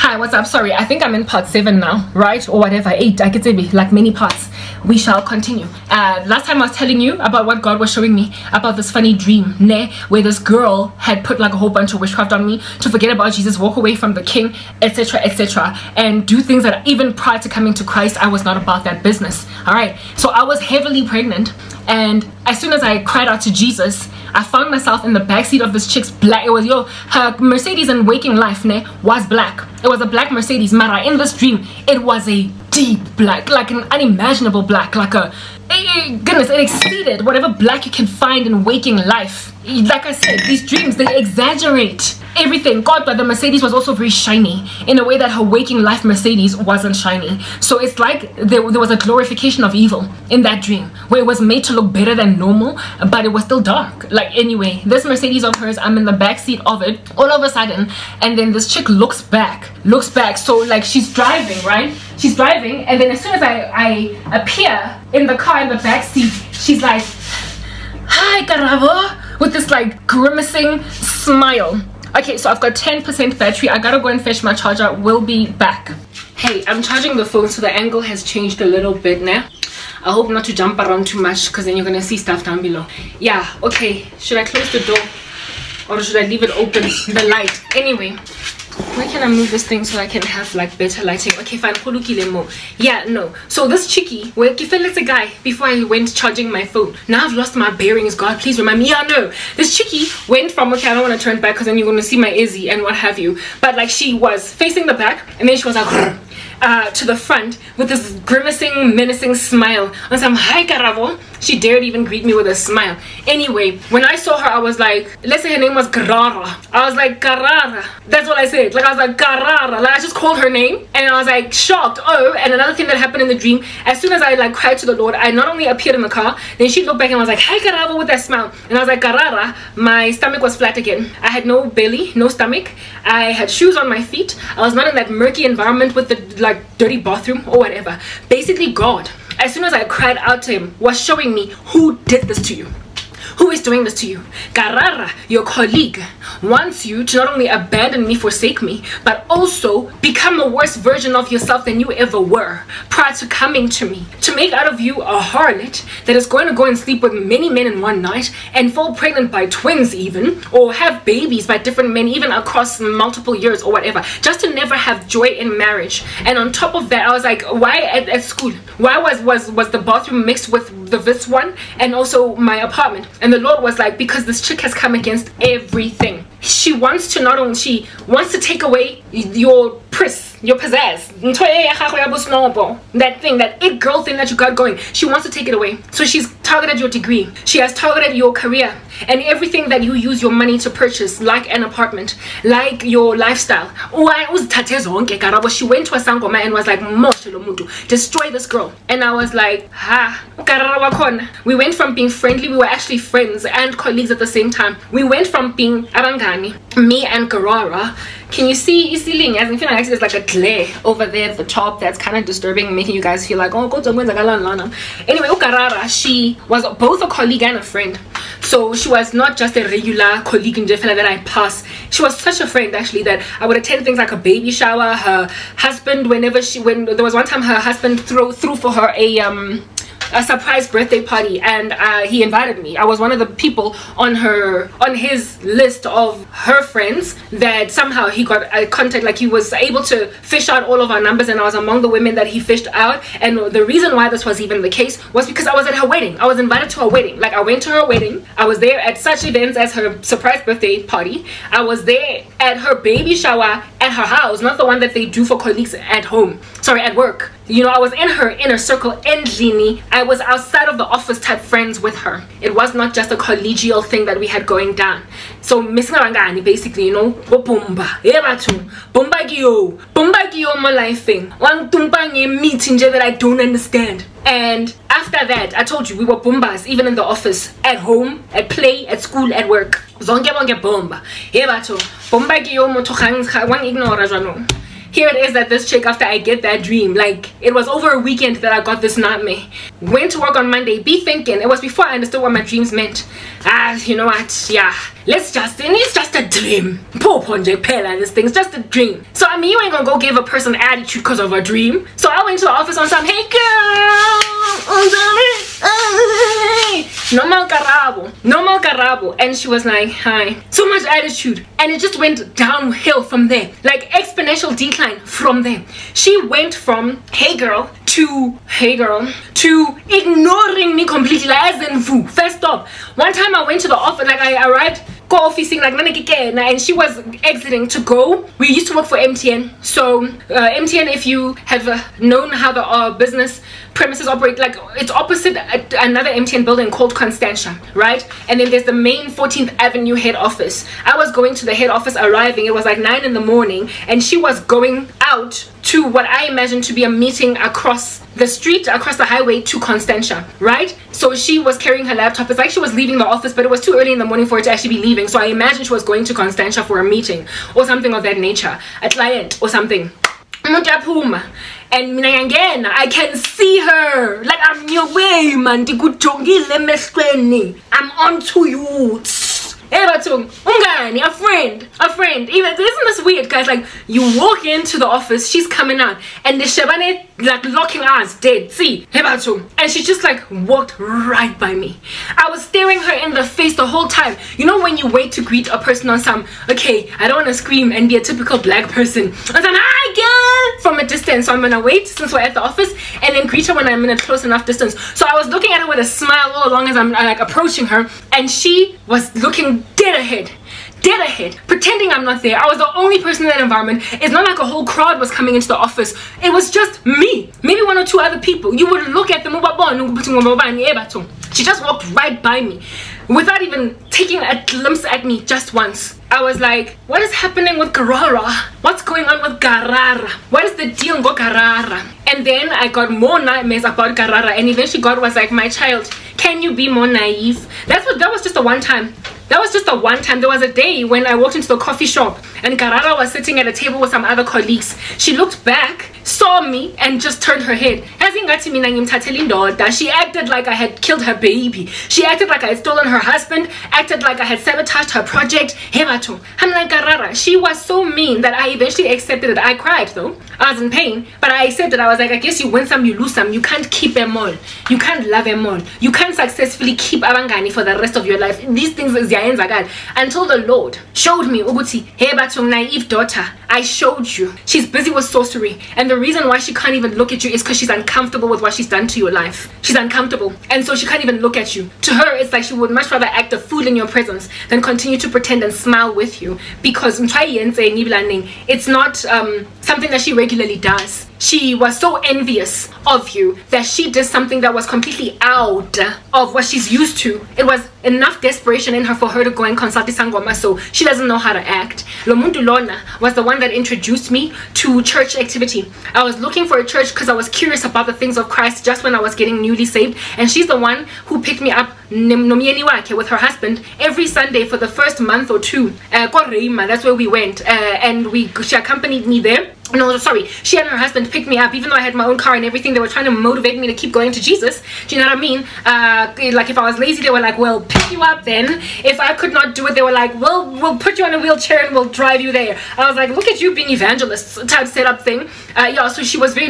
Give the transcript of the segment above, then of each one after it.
Hi, what's up? Sorry, I think I'm in part 7 now, right? Or whatever, 8, I could say, like many parts. We shall continue. Last time I was telling you about what God was showing me about this funny dream, where this girl had put like a whole bunch of witchcraft on me to forget about Jesus, walk away from the king, etc, etc, and do things that even prior to coming to Christ, I was not about that business. All right, so I was heavily pregnant, and as soon as I cried out to Jesus, I found myself in the backseat of this chick's black, it was her Mercedes in waking life was black. It was a black Mercedes, Mara. In this dream, it was a deep black, like an unimaginable black, like a, goodness, it exceeded whatever black you can find in waking life. Like I said, these dreams, they exaggerate everything. God, but the Mercedes was also very shiny in a way that her waking life Mercedes wasn't shiny. So it's like there was a glorification of evil in that dream, where it was made to look better than normal, but it was still dark. Like, anyway, this Mercedes of hers, I'm in the back seat of it all of a sudden, and then this chick looks back. So like she's driving, right? She's driving, and then as soon as I appear in the car in the back seat, she's like, "Hi, Karabo," with this like grimacing smile. Okay, so I've got 10% battery. I gotta go and fetch my charger. We'll be back. Hey, I'm charging the phone, so the angle has changed a little bit now. I hope not to jump around too much, because then you're gonna see stuff down below. Yeah, okay, should I close the door or should I leave it open, the light? Anyway, where can I move this thing so I can have like better lighting? Okay, fine. Yeah, no. So this chickie, where let's a guy before I went charging my phone. Now I've lost my bearings. God, please remind me. Yeah, no. This chickie went from, okay, I don't want to turn back because then you're gonna see my Izzy and what have you. But like she was facing the back, and then she was like to the front with this grimacing, menacing smile. And some hi Karavo. She dared even greet me with a smile. Anyway, when I saw her, I was like, let's say her name was Garara. I was like, Garara. That's what I said. Like, I was like, Garara. Like, I just called her name, and I was like shocked. Oh, and another thing that happened in the dream, as soon as I like cried to the Lord, I not only appeared in the car, then she looked back and was like, hi Garara, with that smile. And I was like, Garara. My stomach was flat again. I had no belly, no stomach. I had shoes on my feet. I was not in that murky environment with the like dirty bathroom or whatever. Basically, God, as soon as I cried out to him, was showing me who did this to you. Who is doing this to you? Garara, your colleague, wants you to not only abandon me, forsake me, but also become a worse version of yourself than you ever were prior to coming to me. To make out of you a harlot that is going to go and sleep with many men in one night and fall pregnant by twins even, or have babies by different men even across multiple years or whatever, just to never have joy in marriage. And on top of that, I was like, why at school? Why was the bathroom mixed with this one and also my apartment? And the Lord was like, because this chick has come against everything. She wants to not only, she wants to take away your pizzazz, that thing, that it girl thing that you got going. She wants to take it away. So she's targeted your degree. She has targeted your career and everything that you use your money to purchase, like an apartment, like your lifestyle. She went to a sangoma and was like, destroy this girl. And I was like, we went from being friendly, we were actually friends and colleagues at the same time. We went from being abangani, me and Garara. Can you see Isiling? As if there's like a glare over there at the top that's kind of disturbing, making you guys feel like, oh, go to anyway, Garara, she was both a colleague and a friend. So she was not just a regular colleague in Jeffela that I pass. She was such a friend actually that I would attend things like a baby shower. Her husband, when there was one time her husband threw for her a surprise birthday party, and he invited me. I was one of the people on his list of her friends that somehow he got contact, like he was able to fish out all of our numbers, and I was among the women that he fished out. And the reason why this was even the case was because I was at her wedding. I was invited to her wedding. Like, I went to her wedding. I was there at such events as her surprise birthday party. I was there at her baby shower at her house, not the one that they do for colleagues at home, sorry, at work. You know, I was in her inner circle, endlini. I was outside of the office type friends with her. It was not just a collegial thing that we had going down. So basically, you know, my life thing. One meeting that I don't understand. And after that, I told you, we were bombas, even in the office, at home, at play, at school, at work. Here it is that this chick, after I get that dream, like, it was over a weekend that I got this nightmare. went to work on Monday, be thinking, it was before I understood what my dreams meant. You know what, yeah, it's just a dream. This thing's just a dream. So I mean, you ain't gonna go give a person attitude because of a dream. So I went to the office on some, hey girl, no more carabo. And she was like, hi. So much attitude. And it just went downhill from there. Like exponential decline from there. She went from hey girl to ignoring me completely, like as in foo. First off, one time I went to the office, like I arrived officing like and she was exiting to go. We used to work for MTN, so MTN, if you have known how the business premises operate, like it's opposite another MTN building called Constantia, right? And then there's the main 14th Avenue head office. I was going to the head office, arriving, it was like 9 in the morning, and she was going out to what I imagined to be a meeting across the street, across the highway to Constantia, right? So she was carrying her laptop. It's like she was leaving the office, but it was too early in the morning for her to actually be leaving. So I imagine she was going to Constantia for a meeting or something of that nature, a client or something. And again, I can see her. Like, I'm your way, man. I'm on to you. A friend. Even isn't this weird, guys? Like, you walk into the office, she's coming out, and the Shabane like locking eyes, dead. See, and she just like walked right by me. I was staring her in the face the whole time. You know when you wait to greet a person on some, okay, I don't want to scream and be a typical black person. I'm like, hi girl, from a distance. So I'm gonna wait since we're at the office and then greet her when I'm in a close enough distance. So I was looking at her with a smile all along as I'm like approaching her, and she was looking dead ahead, pretending I'm not there. I was the only person in that environment. It's not like a whole crowd was coming into the office. It was just me, maybe 1 or 2 other people. You would look at them. She just walked right by me without even taking a glimpse at me just once. I was like, what is happening with Garara? What's going on with Garara? What is the deal with Garara? And then I got more nightmares about Garara, and eventually God was like, my child, can you be more naive? That was just a one time. There was a day when I walked into the coffee shop and Garara was sitting at a table with some other colleagues. She looked back, saw me, and just turned her head. She acted like I had killed her baby. She acted like I had stolen her husband, acted like I had sabotaged her project. I'm like, Garara, she was so mean that I eventually accepted it. I cried though. I was in pain, but I accepted. I was like, I guess you win some, you lose some. You can't keep them all. You can't love them all. You can't successfully keep abangani for the rest of your life. These things is until the Lord showed me, hey, but naive daughter, I showed you she's busy with sorcery, and the reason why she can't even look at you is because she's uncomfortable with what she's done to your life. She's uncomfortable, and so she can't even look at you. To her, it's like she would much rather act a fool in your presence than continue to pretend and smile with you, because it's not something that she regularly does. She was so envious of you that she did something that was completely out of what she's used to. It was enough desperation in her for her to go and consult the Sangoma, so she doesn't know how to act. Lomuntu Lona was the one that introduced me to church activity. I was looking for a church because I was curious about the things of Christ just when I was getting newly saved, and she's the one who picked me up with her husband every Sunday for the first month or 2. That's where we went, and she accompanied me there. No, sorry, she and her husband picked me up, even though I had my own car and everything. They were trying to motivate me to keep going to Jesus. Do you know what I mean? Like if I was lazy, they were like, we'll pick you up then. If I could not do it, they were like, we'll put you on a wheelchair and we'll drive you there. I was like, look at you being evangelist type setup thing. Yeah, so she was very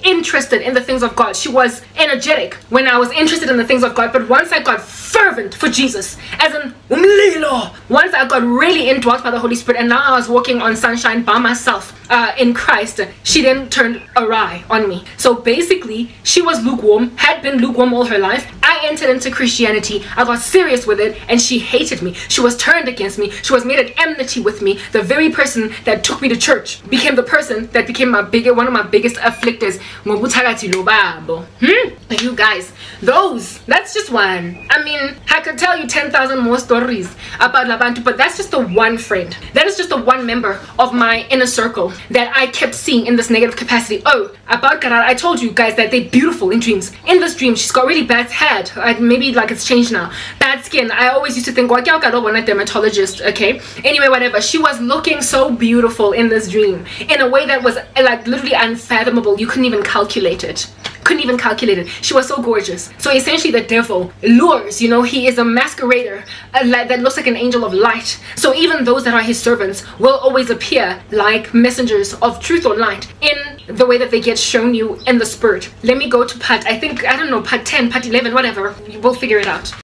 interested in the things of God. She was energetic when I was interested in the things of God. But once I got fervent for Jesus, as in once I got really indwelt by the Holy Spirit, and now I was walking on sunshine by myself in Christ, she then turned awry on me. So basically, she was lukewarm, had been lukewarm all her life. I entered into Christianity, I got serious with it, and she hated me. She was turned against me. She was made at enmity with me. The very person that took me to church became the person that became one of my biggest afflictors. You guys, that's just one. I mean, I could tell you 10,000 more stories about Labantu, but that's just the one friend. That is just the one member of my inner circle that I kept seeing in this negative capacity. Oh, about Karara, I told you guys that they're beautiful in dreams. In this dream, she's got really bad hair. Maybe like it's changed now. Bad skin. I always used to think, when a dermatologist, okay? Anyway, whatever. She was looking so beautiful in this dream in a way that was like literally unfathomable. You couldn't even calculate it. couldn't even calculate it. She was so gorgeous. So essentially the devil lures, you know, he is a masquerader that looks like an angel of light. So even those that are his servants will always appear like messengers of truth or light in the way that they get shown you in the spirit. Let me go to part, I don't know, part 10, part 11, whatever. We'll figure it out.